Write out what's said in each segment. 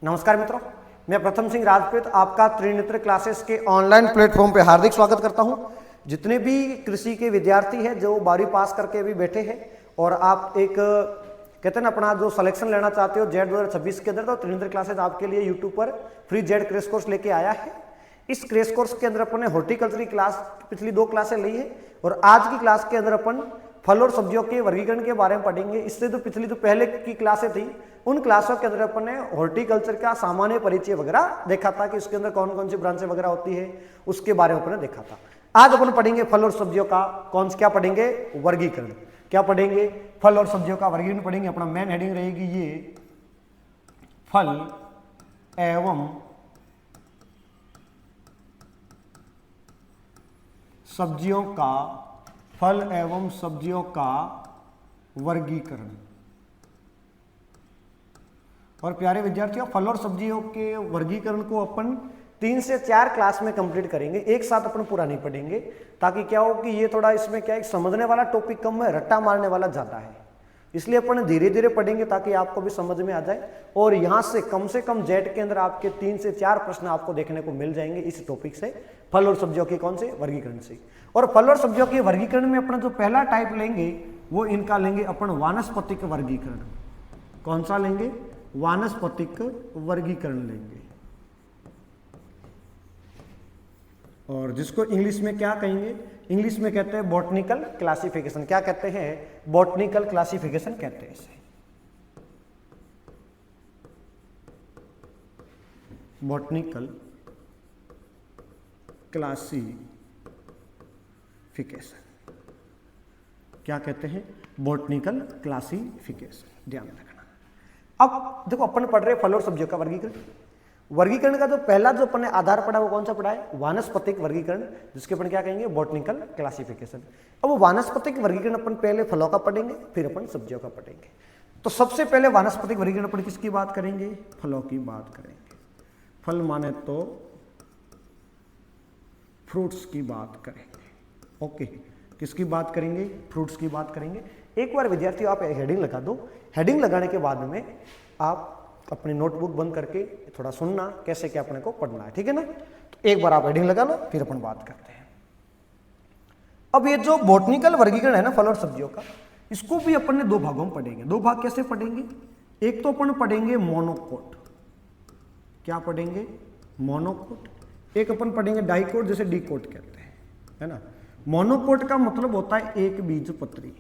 नमस्कार मित्रों, मैं प्रथम सिंह राजपूत आपका त्रिनेत्र क्लासेस के ऑनलाइन प्लेटफॉर्म पे हार्दिक स्वागत करता हूं। जितने भी कृषि के विद्यार्थी हैं जो 12वीं पास करके भी बैठे हैं और आप एक कहते हैं ना अपना जो सिलेक्शन लेना चाहते हो जेड 2026 के अंदर, तो त्रिनेत्र क्लासेस आपके लिए यूट्यूब पर फ्री जेड क्रैश कोर्स लेके आया है। इस क्रैश कोर्स के अंदर अपन ने हॉर्टिकल्चर की क्लास पिछली 2 क्लासें ली है और आज की क्लास के अंदर अपन फल और सब्जियों के वर्गीकरण के बारे में पढ़ेंगे। इससे तो पिछली जो पहले की क्लासें थी उन क्लासों के अंदर अपन ने हॉर्टिकल्चर का सामान्य परिचय वगैरह देखा था कि उसके अंदर कौन कौन सी ब्रांचें वगैरह होती है, उसके बारे में अपन ने देखा था। आज अपन पढ़ेंगे फल और सब्जियों का क्या पढ़ेंगे, वर्गीकरण। क्या पढ़ेंगे? फल और सब्जियों का वर्गीकरण पढ़ेंगे। अपना मेन हेडिंग रहेगी ये फल एवं सब्जियों का वर्गीकरण। और प्यारे विद्यार्थियों, फल और सब्जियों के वर्गीकरण को अपन 3 से 4 क्लास में कंप्लीट करेंगे, एक साथ अपन पूरा नहीं पढ़ेंगे, ताकि क्या हो कि ये थोड़ा इसमें क्या है, समझने वाला टॉपिक कम है, रट्टा मारने वाला ज्यादा है। इसलिए अपन धीरे धीरे पढ़ेंगे ताकि आपको भी समझ में आ जाए और यहां से कम जेड के अंदर आपके 3 से 4 प्रश्न आपको देखने को मिल जाएंगे इस टॉपिक से, फल और सब्जियों के कौन से वर्गीकरण से। और फल और सब्जियों के वर्गीकरण में अपना जो पहला टाइप लेंगे वो इनका लेंगे अपन वानस्पतिक वर्गीकरण। कौन सा लेंगे? वानस्पतिक वर्गीकरण लेंगे। और जिसको इंग्लिश में क्या कहेंगे? इंग्लिश में कहते हैं बॉटनिकल क्लासिफिकेशन। क्या कहते हैं? बॉटनिकल क्लासिफिकेशन कहते हैं इसे। बॉटनिकल क्लासिफिकेशन क्या कहते हैं? Botanical classification. ध्यान रखना। अब देखो अपन पढ़ रहे फल और सब्जियों का वर्गीकरण। वर्गीकरण का जो पहला जो अपन ने आधार पढ़ा वो कौन सा पढ़ा है? वानस्पतिक वर्गीकरण, जिसके अपन क्या कहेंगे? Botanical classification. अब वो वानस्पतिक वर्गीकरण अपन पहले फलों का पढ़ेंगे, फिर अपन सब्जियों का पढ़ेंगे। तो सबसे पहले वानस्पतिक वर्गीकरण अपन किसकी बात करेंगे? फलों की बात करेंगे। फल माने तो फ्रूट्स की बात करेंगे। ओके, किसकी बात करेंगे? फ्रूट्स की बात करेंगे। एक बार विद्यार्थियों आप हेडिंग लगा दो। हेडिंग लगाने के बाद में आप अपनी नोटबुक बंद करके थोड़ा सुनना कैसे क्या अपने को पढ़ना है, ठीक है ना? तो एक बार आप हेडिंग लगा लो, फिर अपन बात करते हैं। अब ये जो बॉटनिकल वर्गीकरण है ना फल और सब्जियों का, इसको भी अपन ने 2 भागों में पढ़ेंगे। 2 भाग कैसे पढ़ेंगे? एक तो अपन पढ़ेंगे मोनोकोट। क्या पढ़ेंगे? मोनोकोट। एक अपन पढ़ेंगे डाइकोट, जैसे डीकोट कहते हैं, है ना? मोनोकोट का मतलब होता है एक बीजपत्री।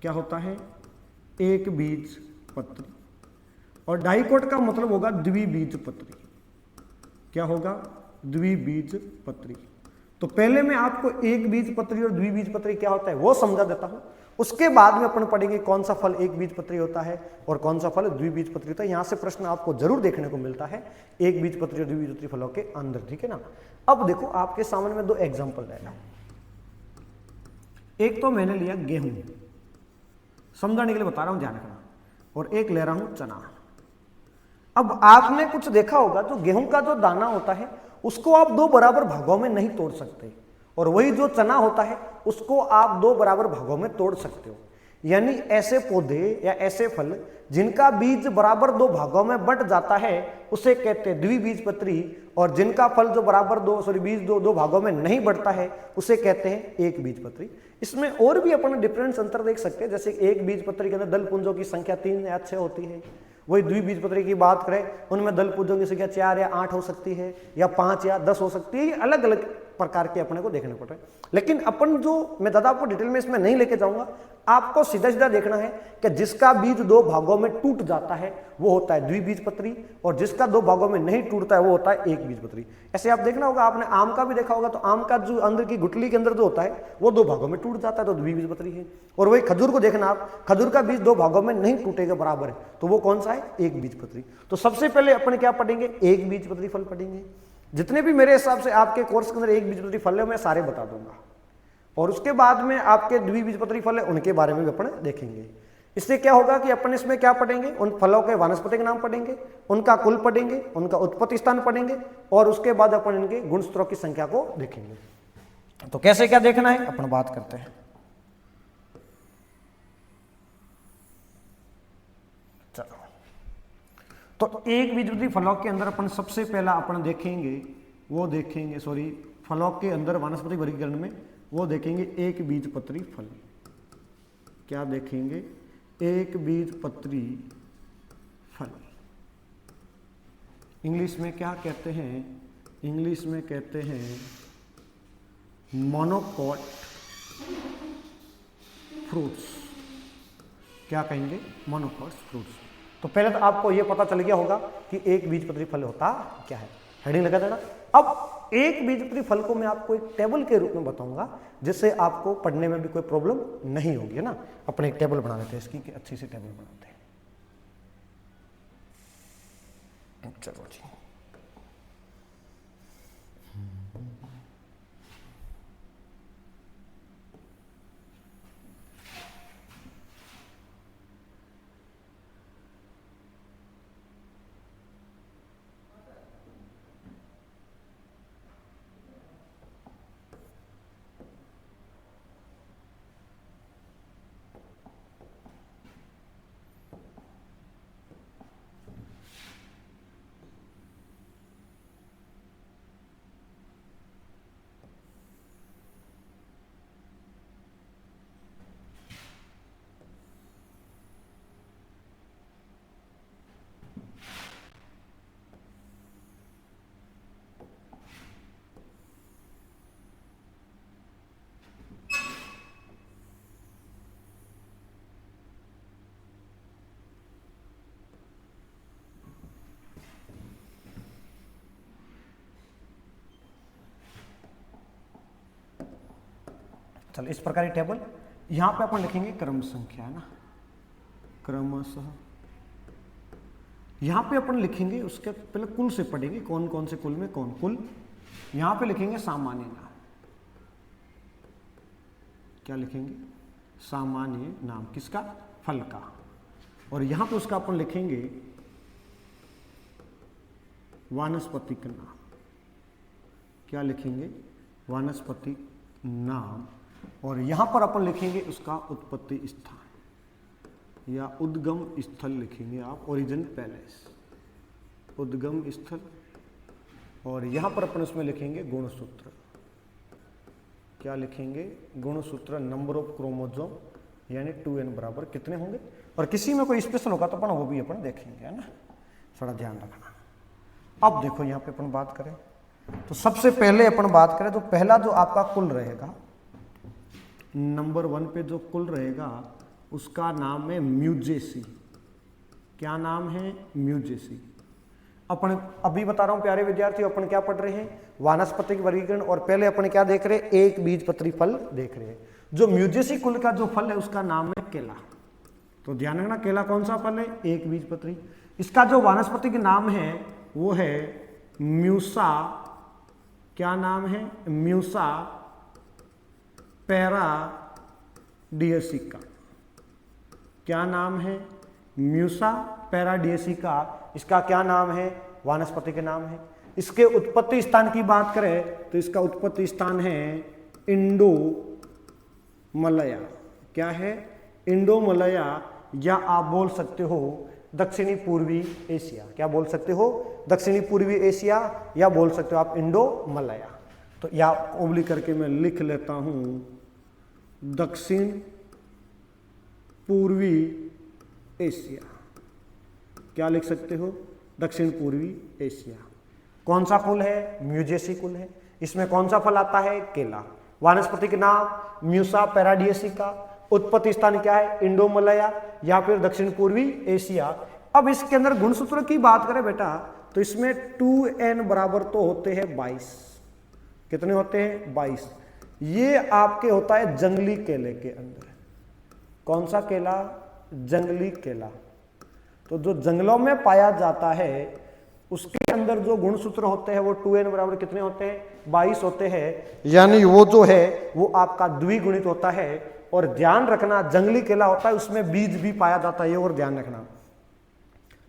क्या होता है? एक बीजपत्री। और डाइकोट का मतलब होगा द्विबीजपत्री। क्या होगा? द्विबीजपत्री। तो पहले मैं आपको एक बीजपत्री और द्विबीजपत्री क्या होता है वो समझा देता हूं। उसके बाद में अपन पढ़ेंगे कौन सा फल एक बीजपत्री होता है और कौन सा फल द्विबीजपत्री होता है। यहां से प्रश्न आपको जरूर देखने को मिलता है एक बीजपत्री और द्विबीजपत्री फलों के अंदर, ठीक है ना? अब देखो आपके सामने में 2 एग्जाम्पल ले रहा हूं। एक तो मैंने लिया गेहूं, समझाने के लिए बता रहा हूं, ध्यान रखना। और एक ले रहा हूं चना। अब आपने कुछ देखा होगा, जो गेहूं का जो दाना होता है उसको आप 2 बराबर भागों में नहीं तोड़ सकते, और वही जो चना होता है उसको आप 2 बराबर भागों में तोड़ सकते हो। यानी ऐसे पौधे या ऐसे फल जिनका बीज बराबर 2 भागों में बंट जाता है उसे कहते हैं द्विबीजपत्री, और जिनका फल जो बराबर बीज दो भागों में नहीं बढ़ता है उसे कहते हैं एक बीजपत्री। इसमें और भी अपन डिफरेंस अंतर देख सकते हैं, जैसे एक बीजपत्री के अंदर दल पुंजों की संख्या 3 या 6 होती है। वही द्विबीजपत्री की बात करें, उनमें दल पुंजों की संख्या 4 या 8 हो सकती है, या 5 या 10 हो सकती है। ये अलग अलग प्रकार के अपने को देखने पड़ रहे हैं। लेकिन अपन जो मैं दादा आपको डिटेल में इसमें नहीं लेके जाऊंगा, आपको सीधा सीधा देखना है कि जिसका बीज 2 भागों में टूट जाता है वो होता है द्विबीजपत्री, और जिसका 2 भागों में नहीं टूटता है वो होता है एक बीजपत्री। ऐसे आप देखना होगा, आपने आम का भी देखा होगा, तो आम का जो अंदर की गुठली के अंदर जो होता है वो 2 भागों में टूट जाता है, तो द्विबीजपत्री है। और वही खजूर को देखना आप, खजूर का बीज 2 भागों में नहीं टूटेगा बराबर है, तो वो कौन सा है? एक बीजपत्री। तो सबसे पहले अपन क्या पढ़ेंगे? एक बीजपत्री फल पढ़ेंगे। जितने भी मेरे हिसाब से आपके कोर्स के अंदर एक बीजपत्री फल है मैं सारे बता दूंगा, और उसके बाद में आपके द्विबीजपत्री फल है उनके बारे में भी अपन देखेंगे। इससे क्या होगा कि अपन इसमें क्या पढ़ेंगे? उन फलों के वानस्पतिक नाम पढ़ेंगे, उनका कुल पढ़ेंगे, उनका उत्पत्ति स्थान पढ़ेंगे, और उसके बाद अपन इनके गुणसूत्रों की संख्या को देखेंगे। तो कैसे क्या देखना है अपन बात करते हैं। तो एक बीजपत्री फलों के अंदर अपन सबसे पहला अपन देखेंगे फलों के अंदर वानस्पतिक वर्गीकरण में वो देखेंगे एक बीजपत्री फल। क्या देखेंगे? एक बीजपत्री फल। इंग्लिश में क्या कहते हैं? इंग्लिश में कहते हैं मोनोकोट फ्रूट्स। क्या कहेंगे? Monocot fruits. तो पहले तो आपको यह पता चल गया होगा कि एक बीजपत्री फल होता क्या है, हेडिंग लगा देना। अब एक बीजपत्री फल को मैं आपको एक टेबल के रूप में बताऊंगा जिससे आपको पढ़ने में भी कोई प्रॉब्लम नहीं होगी, है ना। अपने एक टेबल बना लेते हैं इसकी, कि अच्छी सी टेबल बनाते हैं। चलो जी, चलो इस प्रकार की टेबल। यहां पे अपन लिखेंगे क्रम संख्या, है ना, क्रमशः। यहां पे अपन लिखेंगे, उसके पहले कुल से पढ़ेंगे, कौन कौन से कुल में कौन कुल। यहां पे लिखेंगे सामान्य नाम। क्या लिखेंगे? सामान्य नाम किसका? फल का। और यहां पे उसका अपन लिखेंगे वानस्पतिक नाम। क्या लिखेंगे? वानस्पतिक नाम। और यहां पर अपन लिखेंगे उसका उत्पत्ति स्थान या उद्गम स्थल लिखेंगे आप, ओरिजिन पैलेस, उद्गम स्थल। और यहां पर अपन उसमें लिखेंगे गुणसूत्र। क्या लिखेंगे? गुणसूत्र, नंबर ऑफ क्रोमोसोम, यानी 2n बराबर कितने होंगे। और किसी में कोई स्पेशल होगा तो अपन वो भी अपन देखेंगे, है ना, थोड़ा ध्यान रखना। अब देखो यहां पे अपन बात करें तो सबसे पहले अपन बात करें तो पहला जो आपका कुल रहेगा, नंबर 1 पे जो कुल रहेगा उसका नाम है म्यूजेसी। क्या नाम है? म्यूजेसी। अपन अभी बता रहा हूं प्यारे विद्यार्थियों, अपन क्या पढ़ रहे हैं? वानस्पतिक वर्गीकरण। और पहले अपन क्या देख रहे हैं? एक बीजपत्री फल देख रहे हैं। जो म्यूजेसी कुल का जो फल है उसका नाम है केला। तो ध्यान रखना, केला कौन सा फल है? एक बीजपत्री। इसका जो वानस्पतिक नाम है वो है म्यूसा। क्या नाम है? म्यूसा पैराडियसिका। क्या नाम है? म्यूसा पैराडियसिका। इसका क्या नाम है? वानस्पतिक नाम है। इसके उत्पत्ति स्थान की बात करें तो इसका उत्पत्ति स्थान है इंडोमलया। क्या है? इंडोमलया, या आप बोल सकते हो दक्षिणी पूर्वी एशिया। क्या बोल सकते हो? दक्षिणी पूर्वी एशिया, या बोल सकते हो आप इंडोमलया। तो या ओबली करके मैं लिख लेता हूं दक्षिण पूर्वी एशिया। क्या लिख सकते हो? दक्षिण पूर्वी एशिया। कौन सा कुल है? म्यूजेसी कुल है। इसमें कौन सा फल आता है? केला। वानस्पतिक नाम म्यूसा पैराडियसिका। उत्पत्ति स्थान क्या है? इंडोमलया या फिर दक्षिण पूर्वी एशिया। अब इसके अंदर गुणसूत्र की बात करें बेटा तो इसमें 2n बराबर तो होते हैं 22। कितने होते हैं? 22। ये आपके होता है जंगली केले के अंदर। कौन सा केला? जंगली केला। तो जो जंगलों में पाया जाता है उसके अंदर जो गुणसूत्र होते हैं वो 2n बराबर कितने होते हैं? 22 होते हैं। यानी वो जो है वो आपका द्विगुणित होता है। और ध्यान रखना, जंगली केला होता है उसमें बीज भी पाया जाता है, और ध्यान रखना।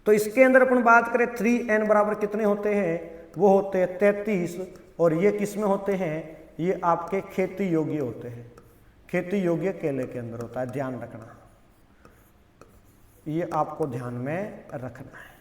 तो इसके अंदर अपन बात करें 3n बराबर कितने होते हैं? वो होते हैं 33। और ये किस में होते हैं? ये आपके खेती योग्य होते हैं। खेती योग्य केले के अंदर होता है, ध्यान रखना, ये आपको ध्यान में रखना है।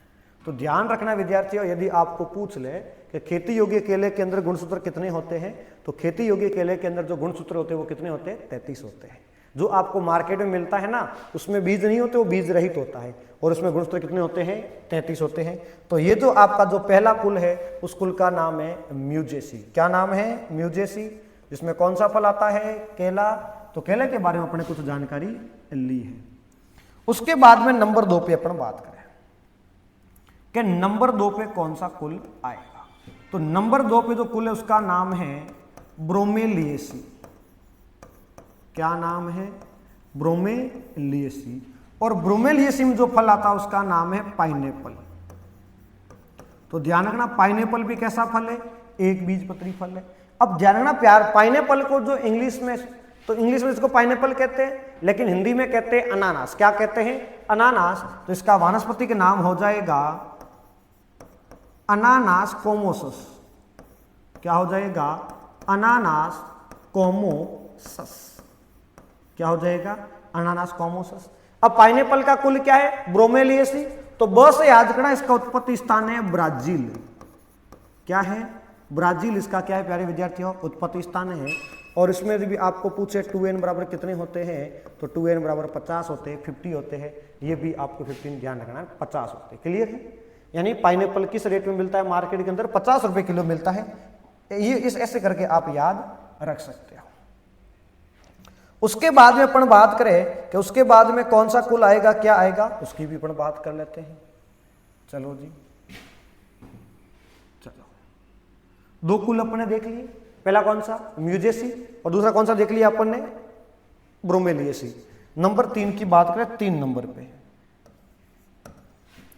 तो ध्यान रखना विद्यार्थियों, यदि आपको पूछ ले कि खेती योग्य केले के अंदर गुणसूत्र कितने होते हैं, तो खेती योग्य केले के अंदर जो गुणसूत्र होते हैं वो कितने होते हैं? 33 होते हैं। जो आपको मार्केट में मिलता है ना, उसमें बीज नहीं होते, वो बीज रहित होता है, और उसमें गुणसूत्र कितने होते हैं? 33 होते हैं। तो ये जो आपका जो पहला कुल है, उस कुल का नाम है म्यूजेसी। क्या नाम है? म्यूजेसी। जिसमें कौन सा फल आता है? केला। तो केले के बारे में अपने कुछ जानकारी ली है। उसके बाद में नंबर 2 पे अपन बात करें कि नंबर 2 पे कौन सा कुल आएगा। तो नंबर 2 पे जो कुल है उसका नाम है ब्रोमेलिएसी। क्या नाम है? ब्रोमेलिएसी। और ब्रोमेलिएसी में जो फल आता है उसका नाम है पाइनएप्पल। तो ध्यान रखना, पाइनएप्पल भी कैसा फल है? एक बीजपत्री फल है। अब ध्यान रखना प्यार, पाइनएप्पल को जो इंग्लिश में, तो इंग्लिश में इसको पाइनएप्पल कहते हैं, लेकिन हिंदी में कहते हैं अनानास। क्या कहते हैं? अनानास। तो इसका वानस्पतिक नाम हो जाएगा अनानास कोमोसस। क्या हो जाएगा? अनानास कोमोसस। क्या हो जाएगा? अनानास कोमोसस। अब पाइनएप्पल का कुल क्या है? ब्रोमेलिएसी। तो ब से याद रखना, इसका उत्पत्ति स्थान है ब्राजील। क्या है? ब्राजील इसका क्या है प्यारे विद्यार्थियों? उत्पत्ति स्थान है। और इसमें भी आपको पूछे 2n बराबर कितने होते हैं, तो 2n बराबर 50 होते हैं, 50 होते हैं। ये भी आपको 15 ध्यान रखना है, 50 होते हैं। क्लियर है? यानी पाइनएप्पल किस रेट में मिलता है? मार्केट के अंदर 50 रुपए किलो मिलता है। ये इस ऐसे करके आप याद रख सकते हो। उसके बाद में अपन बात करें कि उसके बाद में कौन सा कुल आएगा, क्या आएगा, उसकी भी अपन बात कर लेते हैं। चलो जी, चलो 2 कुल अपने देख लिए। पहला कौन सा? म्यूजेसी। और दूसरा कौन सा देख लिया अपन ने? ब्रोमेलिएसी। नंबर 3 की बात करें, 3 नंबर पे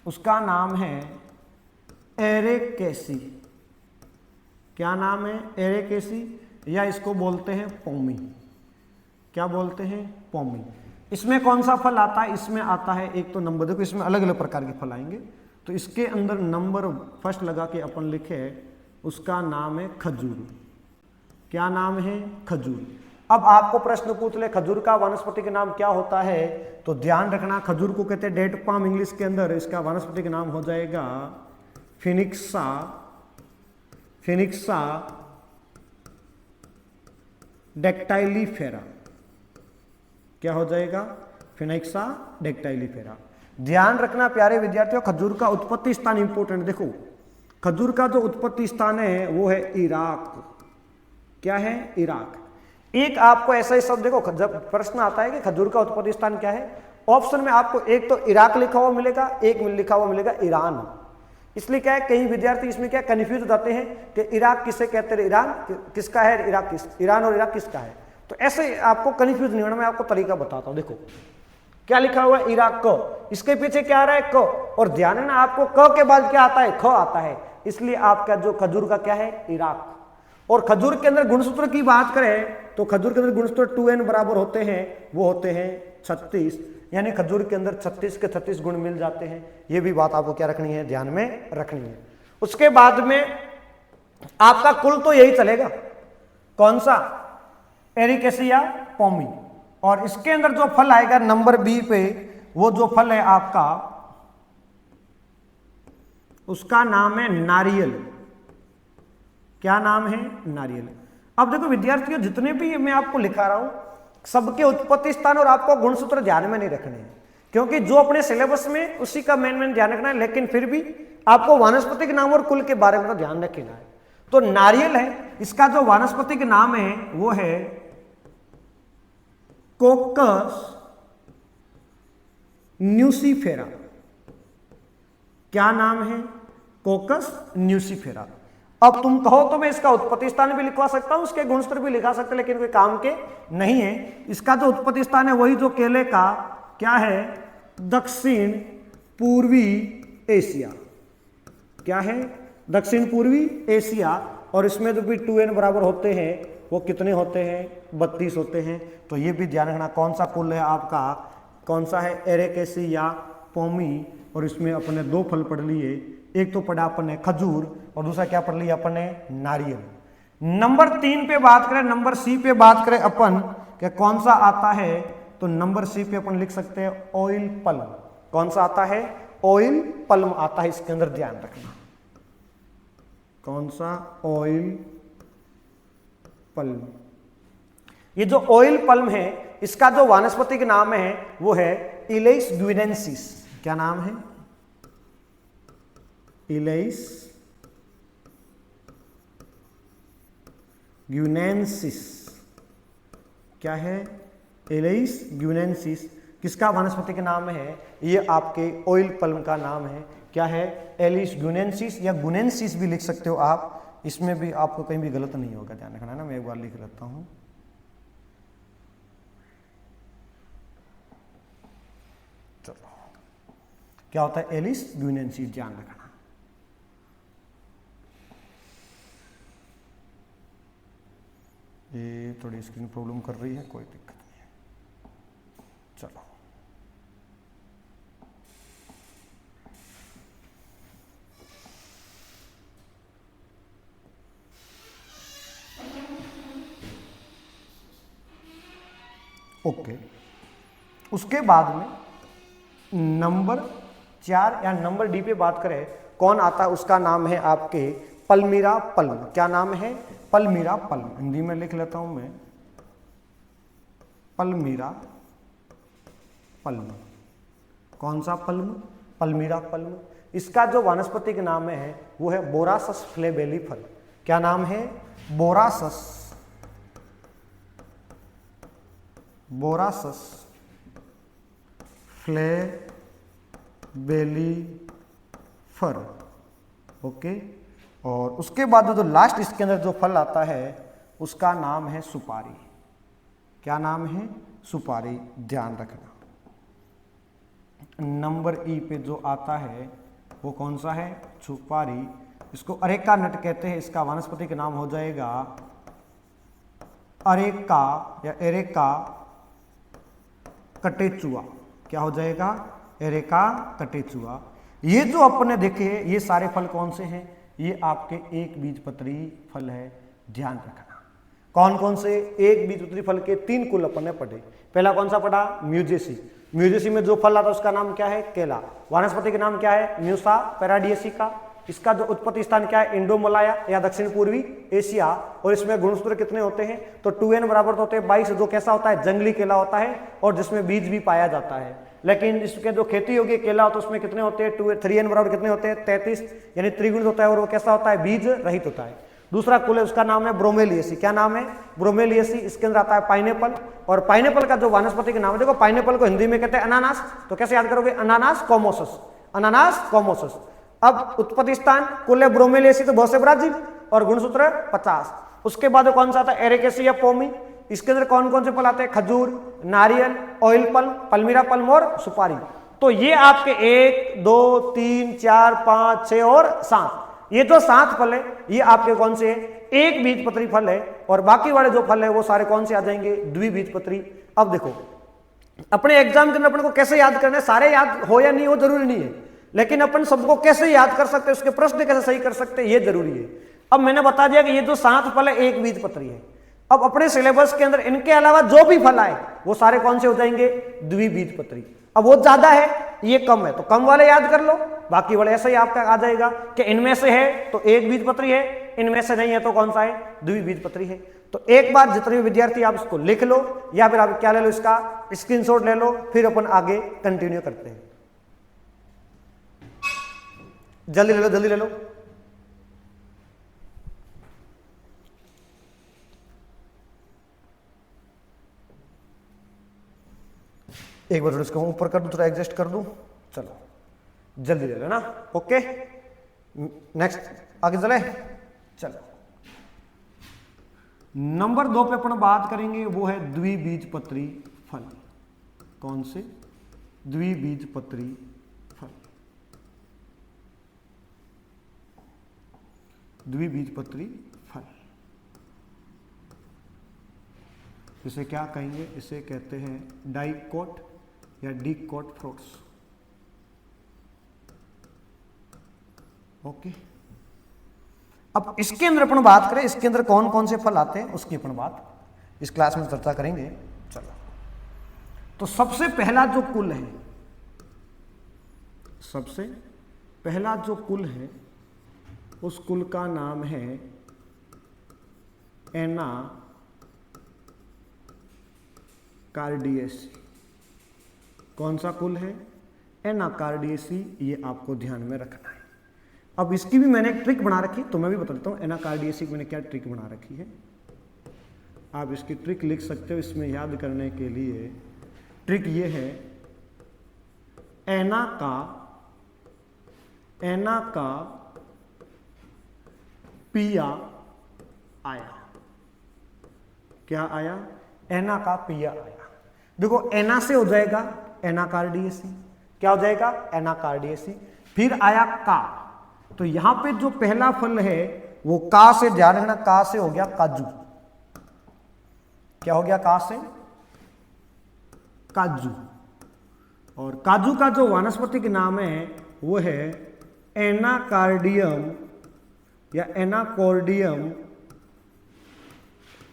उसका नाम है एरेकेसी। क्या नाम है? एरेकेसी, या इसको बोलते हैं पौमी। क्या बोलते हैं? पौमी। इसमें कौन सा फल आता है? इसमें आता है एक तो नंबर, देखो इसमें अलग अलग प्रकार के फल आएंगे। तो इसके अंदर नंबर फर्स्ट लगा के अपन लिखे, उसका नाम है खजूर। क्या नाम है? खजूर। अब आपको प्रश्न पूछ ले खजूर का वानस्पतिक नाम क्या होता है, तो ध्यान रखना, खजूर को कहते हैं डेट पाम इंग्लिश के अंदर। इसका वानस्पतिक नाम हो जाएगा फिनिक्सा, फिनिक्सा डेक्टाइलीफेरा। क्या हो जाएगा? फिनिक्सा डेक्टाइलीफेरा। ध्यान रखना प्यारे विद्यार्थियों, खजूर का उत्पत्ति स्थान इंपोर्टेंट। देखो खजूर का जो उत्पत्ति स्थान है वो है इराक। क्या है? इराक। एक आपको ऐसा ही शब्द देखो, जब प्रश्न आता है कि खजूर का उत्पत्ति स्थान क्या है, ऑप्शन में आपको एक तो इराक लिखा हुआ मिलेगा, एक लिखा हुआ मिलेगा ईरान। इसलिए क्या है, कई विद्यार्थी इसमें क्या कंफ्यूज हो जाते हैं कि इराक किसे कहते हैं, ईरान किसका है, इराक किस, ईरान और इराक किसका है। तो ऐसे आपको कंफ्यूज नहीं होना, मैं आपको तरीका बताता हूं। देखो क्या लिखा हुआ है, इराक क, इसके पीछे क्या आ रहा है, क, और ध्यान है ना आपको क के बाद क्या आता है, ख आता है। इसलिए आपका जो खजूर का क्या है, इराक। और खजूर के अंदर गुणसूत्र की बात करें तो खजूर के अंदर गुणसूत्र 2n बराबर होते हैं, वो होते हैं 36, यानी खजूर के अंदर 36 के 36 गुण मिल जाते हैं। ये भी बात आपको क्या रखनी है, ध्यान में रखनी है। उसके बाद में आपका कुल तो यही चलेगा, कौन सा, एरिकेसिया पोमी। और इसके अंदर जो फल आएगा नंबर बी पे, वो जो फल है आपका, उसका नाम है नारियल। क्या नाम है, नारियल। अब देखो विद्यार्थियों, जितने भी मैं आपको लिखा रहा हूं, सबके उत्पत्ति स्थान और आपको गुणसूत्र ध्यान में नहीं रखने हैं, क्योंकि जो अपने सिलेबस में उसी का मेन ध्यान रखना है, लेकिन फिर भी आपको वानस्पतिक नाम और कुल के बारे में तो ध्यान रखना है। तो नारियल है, इसका जो वानस्पतिक नाम है वो है कोकस न्यूसीफेरा। क्या नाम है, कोकस न्यूसीफेरा। अब तुम कहो तो मैं इसका उत्पत्ति स्थान भी लिखवा सकता हूं, उसके गुणसूत्र भी लिखा सकते, लेकिन कोई काम के नहीं है। इसका जो उत्पत्ति स्थान है वही जो केले का क्या है, दक्षिण पूर्वी एशिया। क्या है, दक्षिण पूर्वी एशिया। और इसमें जो भी 2n बराबर होते हैं वो कितने होते हैं, 32 होते हैं। तो ये भी ध्यान रखना, कौन सा कुल है आपका, कौन सा है, एरेकेसी या पोमी। और इसमें अपने 2 फल पढ़ लिए, एक तो पढ़ा अपन ने खजूर और दूसरा क्या पढ़ लिया अपन ने, नारियल। नंबर 3 पे बात करें, नंबर सी पे बात करें अपन कि कौन सा आता है, तो नंबर सी पे अपन लिख सकते हैं ऑयल पल्म। कौन सा आता है, ऑयल पल्म आता है, इसके अंदर ध्यान रखना। कौन सा? Oil plum. ये जो ऑयल पल्म है इसका जो वानस्पतिक नाम है वो है इलेइस ग्विनेंसिस। क्या नाम है? इलेइस ग्विनेंसिस। क्या है? इलेइस ग्विनेंसिस। किसका वानस्पतिक नाम है? ये आपके ऑयल पल्म का नाम है। क्या है? एलिस ग्विनेंसिस या गुनेंसिस भी लिख सकते हो आप, इसमें भी आपको कहीं भी गलत नहीं होगा, ध्यान रखना है ना। मैं एक बार लिख लेता हूं। चलो, क्या होता है? एलिस ग्विनेंसिस, ध्यान रखना। ये थोड़ी स्क्रीन प्रॉब्लम कर रही है, कोई दिक्कत नहीं है। चलो, ओके। उसके बाद में नंबर 4 या नंबर डी पे बात करें, कौन आता है? उसका नाम है आपके पल्मीरा पल्म। क्या नाम है? पल्मीरा पल्म। हिंदी में लिख लेता हूं मैं, पल्मीरा पल्म। कौन सा पल्म? पल्मीरा पल्म। इसका जो वानस्पतिक नाम है वो है बोरासस फ्लेबेलिफर। क्या नाम है? बोरासस, बोरासस फ्लेबेलिफर। ओके। और उसके बाद जो लास्ट इसके अंदर जो फल आता है उसका नाम है सुपारी। क्या नाम है? सुपारी, ध्यान रखना। नंबर ई पे जो आता है वो कौन सा है? सुपारी। इसको अरेका नट कहते हैं। इसका वानस्पतिक नाम हो जाएगा अरेका या एरेका कटेचुआ। क्या हो जाएगा? एरेका कटेचुआ। ये जो अपने देखे ये सारे फल कौन से हैं? ये आपके एक बीजपत्री फल है, ध्यान रखना। कौन कौन से? एक बीजपत्री फल के 3 कुल अपन ने पढ़े। पहला कौन सा पढ़ा? म्यूजेसी। म्यूजेसी में जो फल आता है उसका नाम क्या है? केला। वानस्पति का नाम क्या है? म्यूसा पैराडियसिका। इसका जो उत्पत्ति स्थान क्या है? इंडोमलाया या दक्षिण पूर्वी एशिया। और इसमें गुणसूत्र कितने होते हैं? तो 2n बराबर होते हैं 22, जो कैसा होता है? जंगली केला होता है और जिसमें बीज भी पाया जाता है। लेकिन इसके जो खेती योग्य केला होता है उसमें कितने होते हैं? 3n बराबर कितने होते हैं? 33, यानी त्रिगुणित होता है और वो कैसा होता है? बीज रहित होता है। दूसरा कुल है उसका नाम है ब्रोमेलिएसी। क्या नाम है? ब्रोमेलिएसी। इसके अंदर आता है पाइनएप्पल। और पाइनएप्पल का जो वानस्पतिक नाम है, देखो पाइनएप्पल को हिंदी में कहते हैं अनानास, तो कैसे याद करोगे? अनानास कॉमोसस, अनानास कॉमोसस। अब उत्पत्ति स्थान कुल है ब्रोमेलिएसी, तो बहुत से ब्राजील, और गुणसूत्र 50। उसके बाद कौन सा आता है? एरेकेसी या पोमी। इसके अंदर कौन कौन से फल आते हैं? खजूर, नारियल, ऑयल पल्म, पल्मीरा पल्म और सुपारी। तो ये आपके 1 2 3 4 5 6 और 7, ये जो 7 फल है ये आपके कौन से हैं? एक बीजपत्री फल है। और बाकी वाले जो फल है वो सारे कौन से आ जाएंगे? द्विबीजपत्री। अब देखो अपने एग्जाम के अंदर अपन को कैसे याद करना है, सारे याद हो या नहीं हो जरूरी नहीं है, लेकिन अपन सबको कैसे याद कर सकते हैं, उसके प्रश्न कैसे सही कर सकते हैं, ये जरूरी है। अब मैंने बता दिया कि ये जो 7 फल है एक बीजपत्री है। अब अपने सिलेबस के अंदर इनके अलावा जो भी फल आए वो सारे कौन से हो जाएंगे? द्विबीजपत्री। अब वो ज्यादा है, ये कम है, तो कम वाले याद कर लो, बाकी वाले ऐसे ही आपका आ जाएगा कि इनमें से है तो एक बीजपत्री है, इनमें से नहीं है तो कौन सा है? द्विबीजपत्री है। तो एक बार जितने भी विद्यार्थी आप इसको लिख लो या फिर आप क्या ले लो, इसका स्क्रीनशॉट ले लो, फिर अपन आगे कंटिन्यू करते हैं। जल्दी ले लो, जल्दी ले लो। एक बार इसको ऊपर कर दूं, थोड़ा एडजस्ट कर दूं। चलो जल्दी ले लो ना। ओके, नेक्स्ट आगे चले। चलो नंबर 2 पे अपन बात करेंगे, वो है द्विबीजपत्री फल। कौन से? द्विबीजपत्री फल। द्विबीजपत्री फल इसे क्या कहेंगे? इसे कहते हैं डाइकोट या डिकोट फ्रूट्स। ओके, अब इसके अंदर अपन बात करें, इसके अंदर कौन कौन से फल आते हैं उसकी अपन बात इस क्लास में चर्चा करेंगे। चलो, तो सबसे पहला जो कुल है, सबसे पहला जो कुल है उस कुल का नाम है एनाकार्डियेसी। कौन सा कुल है? एनाकार्डियेसी। ये आपको ध्यान में रखना है। अब इसकी भी मैंने एक ट्रिक बना रखी, तो मैं भी बता देता हूँ एनाकार्डियेसी की मैंने क्या ट्रिक बना रखी है। आप इसकी ट्रिक लिख सकते हो इसमें याद करने के लिए। ट्रिक ये है, एना का पिया आया। क्या आया? एना का पिया आया। देखो एना से हो जाएगा एनाकार्डियेसी। क्या हो जाएगा? एनाकार्डियेसी। फिर आया का, तो यहां पे जो पहला फल है वो का से, ध्यान रखना, का से हो गया काजू। क्या हो गया? का से काजू। और काजू का जो वानस्पतिक नाम है वो है एनाकार्डियम या एनाकॉर्डियम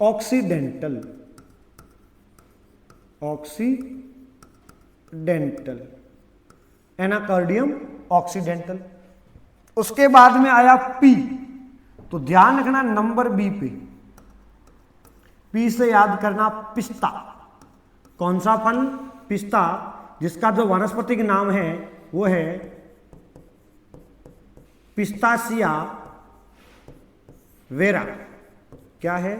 ऑक्सीडेंटल। एनाकॉर्डियम ऑक्सीडेंटल। उसके बाद में आया पी, तो ध्यान रखना नंबर बी पे। पी से याद करना पिस्ता। कौन सा फल? पिस्ता, जिसका जो वानस्पतिक नाम है वो है पिस्ताशिया वेरा। क्या है?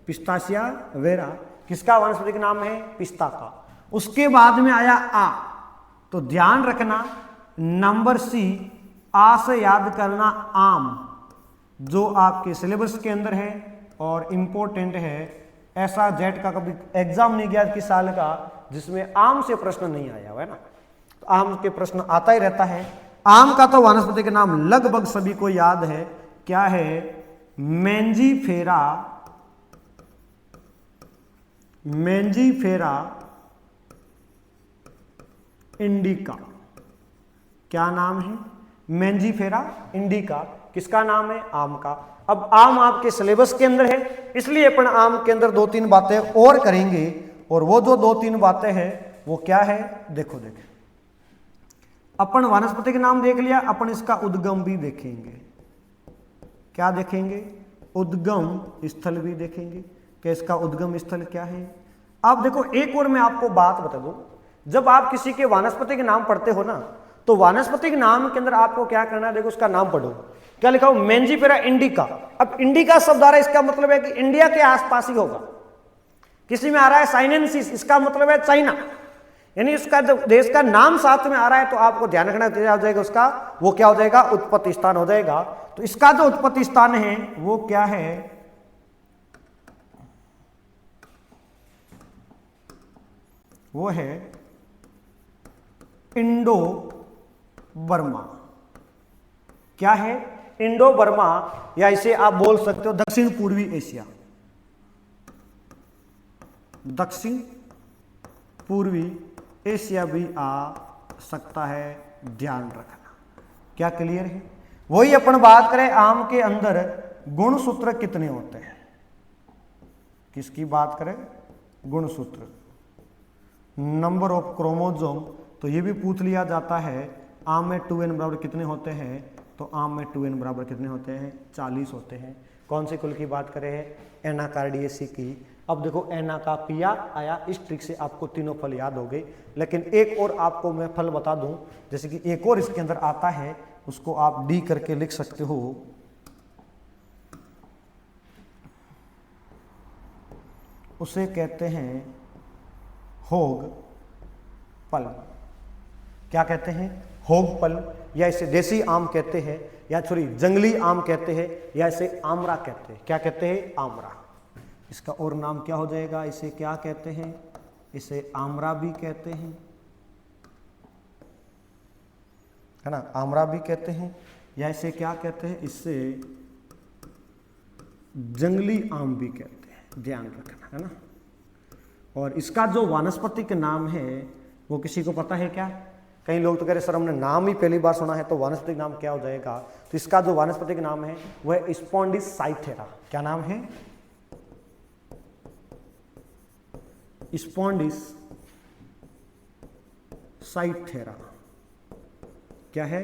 पिस्ताशिया वेरा। किसका वानस्पतिक नाम है? पिस्ता का। उसके बाद में आया आ, तो ध्यान रखना नंबर सी, आ से याद करना आम, जो आपके सिलेबस के अंदर है और इंपॉर्टेंट है। ऐसा जेट का कभी एग्जाम नहीं गया किस साल का जिसमें आम से प्रश्न नहीं आया हुआ है ना। तो आम के प्रश्न आता ही रहता है। आम का तो वानस्पतिक नाम लगभग सभी को याद है। क्या है? मैंजीफेरा। Mangifera indica. क्या नाम है? Mangifera indica. किसका नाम है? आम का। अब आम आपके सिलेबस के अंदर है, इसलिए अपन आम के अंदर 2-3 बातें और करेंगे। और वो जो 2-3 बातें हैं वो क्या है? देखो अपन वानस्पतिक नाम देख लिया, अपन इसका उद्गम भी देखेंगे। क्या देखेंगे? उद्गम स्थल भी देखेंगे कि इसका उद्गम स्थल क्या है। अब देखो एक और मैं आपको बात बता दूं, जब आप किसी के वानस्पतिक नाम पढ़ते हो ना, तो वानस्पतिक नाम के अंदर आपको क्या करना है? देखो उसका नाम पढ़ो। क्या लिखा हो? Mangifera indica. अब इंडिका शब्द आ रहा है, इसका मतलब है कि इंडिया के आसपास ही होगा। किसी में आ रहा है साइनेंसिस, इसका मतलब है चाइना, यानी उसका जब देश का नाम साथ में आ रहा है तो आपको ध्यान रखना हो जाएगा उसका, वो क्या हो जाएगा? उत्पत्ति स्थान हो जाएगा। तो इसका जो उत्पत्ति स्थान है वो क्या है? वो है इंडो बर्मा। क्या है? इंडो बर्मा, या इसे आप बोल सकते हो दक्षिण पूर्वी एशिया। दक्षिण पूर्वी एशिया भी आ सकता है, ध्यान रखना। क्या क्लियर है? वही अपन बात करें, आम के अंदर गुणसूत्र कितने होते हैं? किसकी बात करें? गुणसूत्र, नंबर ऑफ क्रोमोसोम। तो ये भी पूछ लिया जाता है, आम में 2n बराबर कितने होते हैं? तो आम में 2n बराबर कितने होते हैं? 40 होते हैं। कौन से कुल की बात करें? एनाकार्डियेसी की। अब देखो एना का पिया आया, इस ट्रिक से आपको तीनों फल याद हो गए। लेकिन एक और आपको मैं फल बता दूं, जैसे कि एक और इसके अंदर आता है, उसको आप डी करके लिख सकते हो। उसे कहते हैं होग पल। क्या कहते हैं? होग पल, या इसे देसी आम कहते हैं, या सॉरी जंगली आम कहते हैं, या इसे आमरा कहते हैं। क्या कहते हैं? आमरा। इसका और नाम क्या हो जाएगा? इसे क्या कहते हैं? इसे आमरा भी कहते हैं, है ना, आमरा भी कहते हैं, या इसे क्या कहते हैं? इससे जंगली आम भी कहते हैं, ध्यान रखना, है ना। और इसका जो वानस्पतिक नाम है वो किसी को पता है क्या? कई लोग तो कह रहे सर हमने नाम ही पहली बार सुना है, तो वानस्पतिक नाम क्या हो जाएगा? तो इसका जो वानस्पतिक नाम है वह स्पॉन्डिस साइथेरा। क्या नाम है? स्पॉन्डिस साइथेरा। क्या है,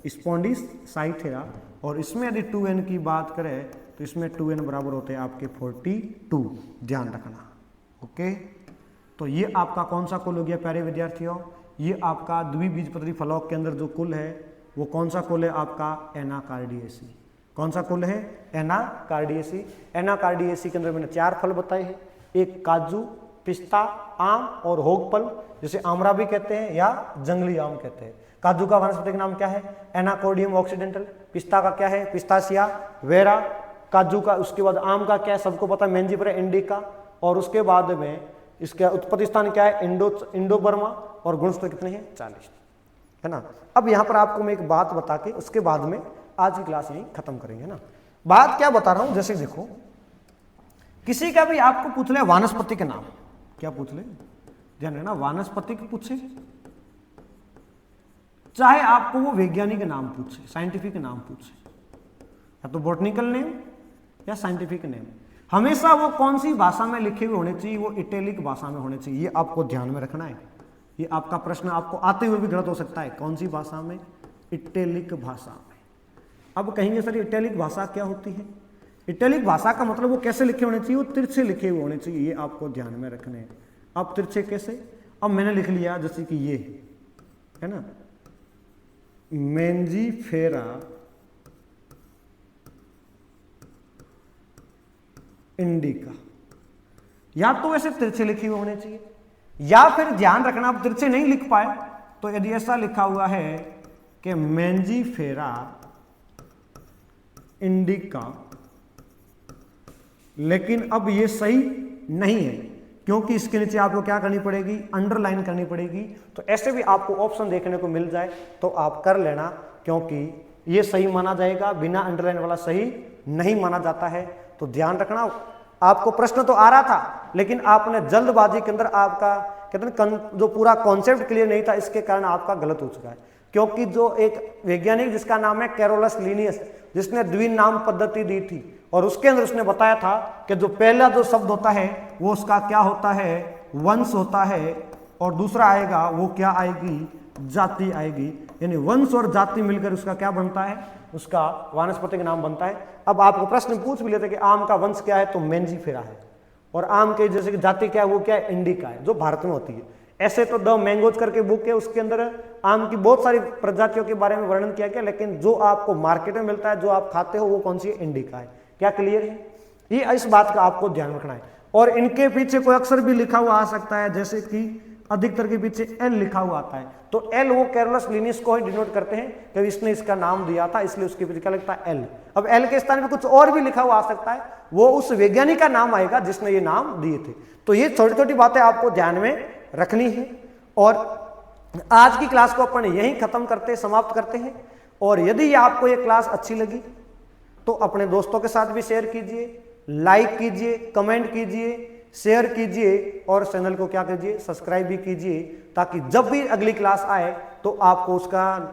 स्पॉन्डिसाइथेरा। और इसमें यदि 2n की बात करें तो इसमें 2n बराबर होते हैं आपके 42, ध्यान रखना। ओके, तो ये आपका कौन सा कुल हो गया प्यारे विद्यार्थियों, ये आपका द्विबीजपत्री फलों के अंदर जो कुल है वो कौन सा कुल है आपका एनाकार्डियेसी। कौन सा कुल है, एनाकार्डियेसी। एनाकार्डियेसी के अंदर मैंने 4 फल बताए हैं, एक काजू, पिस्ता, आम और होगफल, जिसे आमरा भी कहते हैं या जंगली आम कहते हैं। काजू का वानस्पतिक नाम क्या है, एनाकोर्डियम ऑक्सीडेंटल। पिस्ता का क्या है, पिस्तासिया वेरा। काजू का, उसके बाद आम का क्या है, सबको पता है, मेंजिफेरा इंडिका। और उसके बाद में इसका उत्पत्ति स्थान क्या है, इंडो बर्मा। और गुणसूत्र कितने हैं, 40, है ना। अब यहाँ पर आपको मैं एक बात बता के उसके बाद में आज की क्लास यहीं खत्म करेंगे ना। बात क्या बता रहा हूं, जैसे देखो किसी का भी आपको पूछ ले वानस्पतिक नाम, क्या पूछ ले, ध्यान रखना, वानस्पतिक पूछे, चाहे आपको वो वैज्ञानिक नाम पूछे, साइंटिफिक नाम पूछे, या तो बॉटनिकल नेम या साइंटिफिक नेम, हमेशा वो कौन सी भाषा में लिखे हुए होने चाहिए, वो इटैलिक भाषा में होने चाहिए। ये आपको ध्यान में रखना है। ये आपका प्रश्न आपको आते हुए भी गलत हो सकता है। कौन सी भाषा में, इटैलिक भाषा में। अब कहेंगे सर इटैलिक भाषा क्या होती है, इटैलिक भाषा का मतलब वो कैसे लिखे होने चाहिए, वो तिरछे लिखे हुए होने चाहिए। ये आपको ध्यान में रखने हैं। अब तिरछे कैसे, अब मैंने लिख लिया जैसे कि ये है ना, मेंजिफेरा इंडिका, या तो ऐसे तिरछे लिखे हुए होने चाहिए, या फिर ध्यान रखना आप तिरछे नहीं लिख पाए तो यदि ऐसा लिखा हुआ है कि मेंजिफेरा इंडिका, लेकिन अब ये सही नहीं है क्योंकि इसके नीचे आपको क्या करनी पड़ेगी, अंडरलाइन करनी पड़ेगी। तो ऐसे भी आपको ऑप्शन देखने को मिल जाए तो आप कर लेना, क्योंकि ये सही माना जाएगा, बिना अंडरलाइन वाला सही नहीं माना जाता है। तो ध्यान रखना, आपको प्रश्न तो आ रहा था लेकिन आपने जल्दबाजी के अंदर आपका कहते हैं जो पूरा कॉन्सेप्ट क्लियर नहीं था, इसके कारण आपका गलत हो चुका है। क्योंकि जो एक वैज्ञानिक जिसका नाम है कैरोलस लिनियस, जिसने द्विनाम पद्धति दी थी और उसके अंदर उसने बताया था कि जो पहला जो शब्द होता है वो उसका क्या होता है, वंश होता है, और दूसरा आएगा वो क्या आएगी, जाति आएगी। यानी वंश और जाति मिलकर उसका क्या बनता है, उसका वानस्पतिक नाम बनता है। अब आपको प्रश्न पूछ भी लेते कि आम का वंश क्या है, तो मेंजिफेरा है, और आम के जैसे कि जाति क्या है, वो क्या है, इंडिका है, जो भारत में होती है। ऐसे तो द मैंगोज करके बुक है, उसके अंदर आम की बहुत सारी प्रजातियों के बारे में वर्णन किया गया, लेकिन जो आपको मार्केट में मिलता है, जो आप खाते हो, वो कौन सी है, इंडिका है। क्या क्लियर है, ये इस बात का आपको ध्यान रखना है। और इनके पीछे कोई अक्षर भी लिखा हुआ आ सकता है, जैसे कि अधिकतर के पीछे एल लिखा हुआ आता है, तो एल वो कैरोलस लिनियस को ही डिनोट करते हैं कि इसने इसका नाम दिया था, इसलिए उसके पीछे क्या लिखता है, एल। अब एल के स्थान पे कुछ और भी लिखा हुआ आ सकता है, वो उस वैज्ञानिक का नाम आएगा जिसने ये नाम दिए थे। तो ये छोटी छोटी बातें आपको ध्यान में रखनी है। और आज की क्लास को अपन यहीं खत्म करते, समाप्त करते हैं। और यदि आपको ये क्लास अच्छी लगी तो अपने दोस्तों के साथ भी शेयर कीजिए, लाइक कीजिए, कमेंट कीजिए, शेयर कीजिए, और चैनल को क्या कीजिए, सब्सक्राइब भी कीजिए, ताकि जब भी अगली क्लास आए तो आपको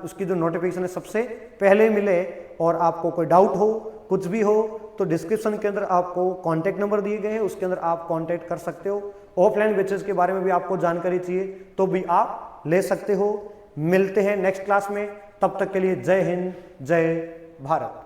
उसकी जो नोटिफिकेशन है सबसे पहले मिले। और आपको कोई डाउट हो, कुछ भी हो, तो डिस्क्रिप्शन के अंदर आपको कॉन्टैक्ट नंबर दिए गए हैं, उसके अंदर आप कॉन्टैक्ट कर सकते हो। ऑफलाइन बैचेस के बारे में भी आपको जानकारी चाहिए तो भी आप ले सकते हो। मिलते हैं नेक्स्ट क्लास में, तब तक के लिए जय हिंद, जय भारत।